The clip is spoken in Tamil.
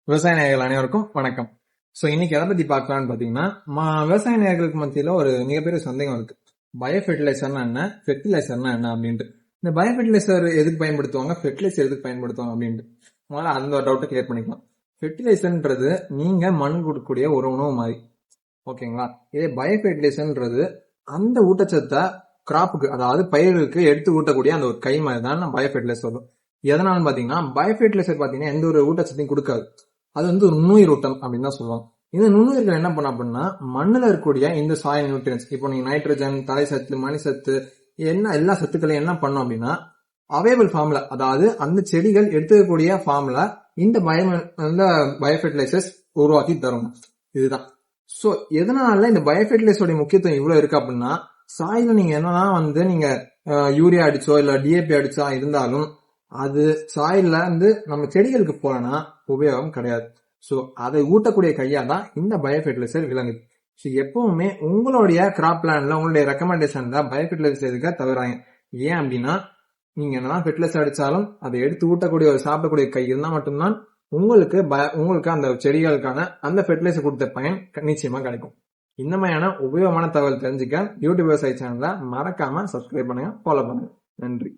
விவசாய நேயர்கள் அனைவருக்கும் வணக்கம். ஸோ இன்னைக்கு எதை பத்தி பார்க்கலாம்னு பாத்தீங்கன்னா, விவசாய நேயர்களுக்கு மத்தியில ஒரு மிகப்பெரிய சந்தேகம் இருக்கு. பயோ ஃபெர்டிலைசர்னா என்ன, ஃபெர்டிலைசர்னா என்ன அப்படின்ட்டு. இந்த பயோ ஃபெர்டிலைசர் எதுக்கு பயன்படுத்துவாங்க, ஃபெர்டிலைசர் எதுக்கு பயன்படுத்துவாங்க அப்படின்ட்டு முதல்ல அந்த ஒரு டவுட்டை கிளியர் பண்ணிக்கலாம். ஃபெர்டிலைசர்ன்றது நீங்க மண் கொடுக்கக்கூடிய ஒரு உணவு மாதிரி, ஓகேங்களா? இதே பயோ ஃபெர்டிலைசர்ன்றது அந்த ஊட்டச்சத்தை கிராப்புக்கு, அதாவது பயிர்களுக்கு எடுத்து ஊட்டக்கூடிய அந்த ஒரு கை மாதிரி தான் பயோ ஃபெர்டிலைசர் வரும். எதனாலும் பாத்தீங்கன்னா, பயோ ஃபெர்டிலைசர் பாத்தீங்கன்னா எந்த ஒரு ஊட்டச்சத்தையும் கொடுக்காது. அது வந்து ஒரு நுண்ணுயிர் ஊட்டம் அப்படின்னு தான் சொல்லுவாங்க. இந்த நுண்ணுயிர்கள் என்ன பண்ண அப்படின்னா, மண்ணுல இருக்கக்கூடிய இந்த சாயில் நியூட்ரியன்ஸ், இப்போ நீங்க நைட்ரஜன், தலை சத்து, மணி சத்து, எல்லா சத்துக்களையும் என்ன பண்ணும் அப்படின்னா அவைலபிள் ஃபார்ம்ல, அதாவது அந்த செடிகள் எடுத்துக்கக்கூடிய ஃபார்ம்ல இந்த பயோ ஃபெர்டிலைசர்ஸ் உருவாக்கி தரும். இதுதான். சோ எதனால இந்த பயோ ஃபெர்டிலைசரோட முக்கியத்துவம் இவ்வளவு இருக்கு அப்படின்னா, சாயில நீங்க என்னதான் வந்து நீங்க யூரியா அடிச்சோ இல்ல டிஏபி அடிச்சா இருந்தாலும் அது சாயில்ல இருந்து நம்ம செடிகளுக்கு போலனா உபயோகம் கிடையாது. ஸோ அதை ஊட்டக்கூடிய கையா தான் இந்த பயோ ஃபெர்டிலைசர் விளங்குது. ஸோ எப்பவுமே உங்களுடைய கிராப் பிளான்ல உங்களுடைய ரெக்கமெண்டேஷன்ல பயோ ஃபெர்டிலைசர் எதுக்க தவிராங்க. ஏன் அப்படின்னா, நீங்க என்னதான் ஃபெர்டிலைசர் அடிச்சாலும் அதை எடுத்து ஊட்டக்கூடிய ஒரு சாப்பிடக்கூடிய கை இருந்தா மட்டும்தான் உங்களுக்கு அந்த செடிகளுக்கான அந்த ஃபெர்டிலைசர் கொடுத்த பயன் நிச்சயமா கிடைக்கும். இந்த மாதிரியான உபயோகமான தகவல் தெரிஞ்சுக்க யூடியூப் விவசாய சேனலை மறக்காம சப்ஸ்கிரைப் பண்ணுங்க, ஃபாலோ பண்ணுங்க. நன்றி.